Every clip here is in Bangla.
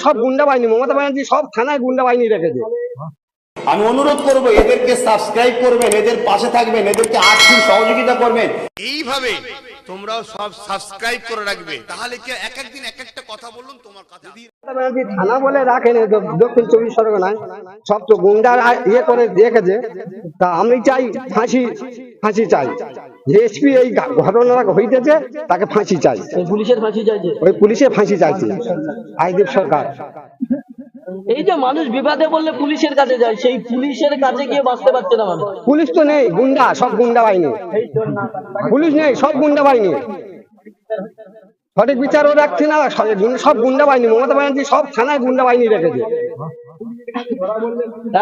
সব গুন্ডা বাহিনী, মমতা ব্যানার্জি সব থানায় গুন্ডা বাহিনী রেখেছে। আমি অনুরোধ করব এদেরকে সাবস্ক্রাইব করবেন, এদের পাশে থাকবেন, এদেরকে আর্থিক সহযোগিতা করবেন। এইভাবে তোমরাও সব সাবস্ক্রাইব করে রাখবে, তাহলে কি এক একদিন এক একটা কথা বলুন তোমার কথা। মমতা ব্যানার্জি থানা বলে রাখেন দক্ষিণ 24 পরগনায়, সব তো গুন্ডা ইয়ে করে রেখেছে। তা আমি চাই ফাঁসি চাই। এসপি এই ঘটনাটা হইতেছে, তাকে ফাঁসি চাই। পুলিশের ফাঁসি চাইছে, ওই পুলিশের ফাঁসি চাইছে আইডিএফ সরকার। এই যে মানুষ বিবাদে বললে পুলিশের কাছে যায়, সেই পুলিশের কাছে গিয়ে বাঁচতে পারছে না মানুষ। পুলিশ তো নেই, গুন্ডা, সব গুন্ডা বাহিনী। পুলিশ নেই, সব গুন্ডা বাহিনী। সঠিক বিচারও রাখছে না, সব গুন্ডা বাহিনী। মমতা ব্যানার্জি সব থানায় গুন্ডা বাহিনী রেখেছে।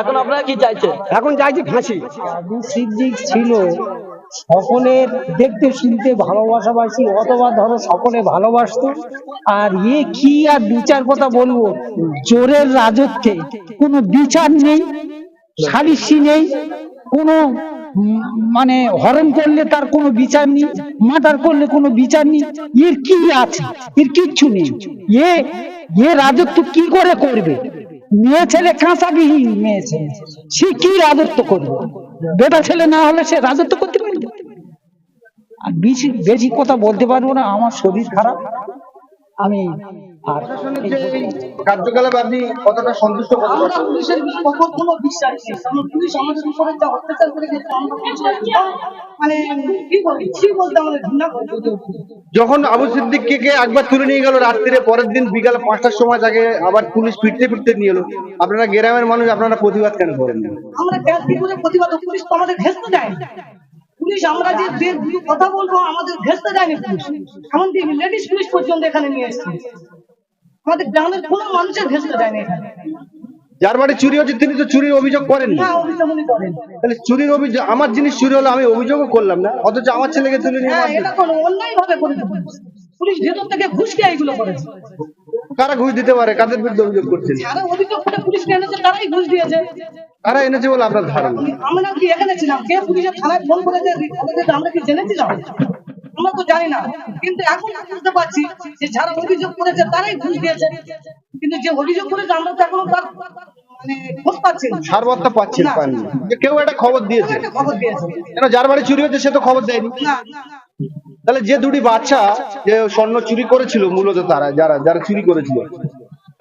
এখন আপনারা কি চাইছেন? এখন চাইছি ফাঁসি। সিদ্দিক ছিল সকলের দেখতে শুনতে ভালোবাসাবাসী, অথবা ধরো সকলে ভালোবাসতো। আর কি আর বিচার কথা বলবো, চোরের রাজত্বে কোনো বিচার নেই, সালিসি নেই, কোনো মানে হরণ করলে তার কোনো বিচার নেই, মার্ডার করলে কোনো বিচার নেই। এর কি আছে? এর কিচ্ছু নেই। রাজত্ব কি করে করবে? মেয়ে ছেলে কাঁচাবিহীন মেয়ে ছেলে, সে কি রাজত্ব করবে? বেটা ছেলে না হলে সে রাজত্ব করতে পারবে? আর বেশি বেশি কথা বলতে পারবো না, আমার শরীর খারাপ। আমি আর কার্যকলাপ আপনি কতটা সন্তুষ্ট? পুলিশের কোনো বিশ্বাস নেই, কারণ পুলিশ আমাদের উপরে যা অত্যাচার করে গেছে, মানে কি বলতে আমাদের ঘৃণা করতে। যখন আবু সিদ্দিককে একবার তুলে নিয়ে গেল রাত্রিরে, পরের দিন বিকাল 5টার সময় তাকে আবার পুলিশ ফিরতে নিয়ে এলো, আপনারা গ্রামের মানুষ আপনারা প্রতিবাদ কেন করেন? আমরা কি করে প্রতিবাদ? পুলিশ তো আমাদের ঘেঁষতে দেয়। পুলিশ আমরা যে কথা বলবো আমাদের ঘেঁষতে দেয়নি পুলিশ। এমনকি লেডিস পুলিশ পর্যন্ত এখানে নিয়ে এসেছে। আমাদের গ্রামের কোনো মানুষের ঘেঁষতে দেয়নি এখানে। যার বাড়ি চুরি হচ্ছে তিনি তো চুরির অভিযোগ করেন না। অভিযোগ করেন, তাহলে চুরির অভিযোগ, আমার জিনিস চুরি হলো আমি অভিযোগও করলাম না, অথচ আমার ছেলেকে তুলে নিয়ে এটা কোনো অন্যায় ভাবে করেছে পুলিশ। ভেতর থেকে ঘুষ খেয়ে এগুলো করেছে। কারা ঘুষ দিতে পারে? কাদের বিরুদ্ধে অভিযোগ করছেন? যারা অভিযোগ করে পুলিশকে এনেছে তারাই ঘুষ দিয়েছে। কারা এনেছে বলে আপনার ধারণা? আমরা কি এখানে ছিলাম? কে পুলিশের থানায় ফোন করেছে আমরা কি জেনেছিলাম? আমরা তো জানি না। কিন্তু এখন বুঝতে পারছি যে যারা অভিযোগ করেছে তারাই ঘুষ দিয়েছে। কিন্তু যে অভিযোগ করেছে আমরা তো এখনো তার মানে খোঁজ পাচ্ছি না, সারবত্তা পাচ্ছেন পাননি। যে কেউ একটা খবর দিয়েছে, কেন যার বাড়ি চুরি হচ্ছে সে তো খবর দেয়নি। তাহলে যে দুটি বাচ্চা যে স্বর্ণ চুরি করেছিল, মূলত তারা যারা চুরি করেছিল,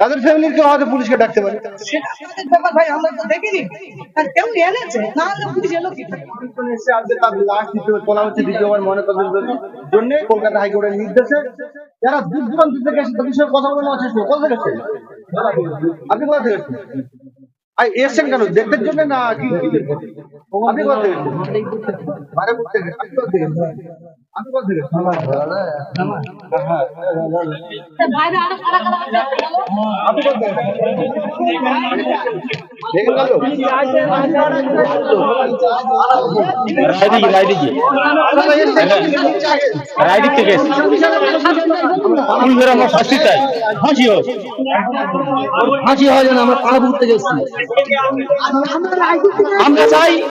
তাদের ফ্যামিলির কেউ হয়তো পুলিশকে ডাকতে পারে। ব্যাপার ভাই আমরা তো দেখিনি, আর কেউ এনেছে না, পুলিশ এলো কি? তার লাশ তোলা হচ্ছে দ্বিতীয়বার ময়নাতদন্তের জন্য কলকাতা হাইকোর্টের নির্দেশে। যারা দূর দূরান্ত থেকে এসে তাদের সঙ্গে কথা বলে নেওয়ার চেষ্টা। কোথা থেকে এসেছেন আপনি? কোথা থেকে এসেছেন কেন? দেখতে জন্য না কি? আপনি কোথা থেকে এসেছেন? বারেপুর থেকে। আপনি কোথা থেকে এসেছেন? আপনি কোথা থেকে এসেছেন? আপনি কোথা থেকে রাইডিং থেকে আমরা শাস্তি চাই, ফাঁসি হোক, ফাঁসি হয় যেন। আমরা পাড়াপুর থেকে এসেছি, আমরা চাই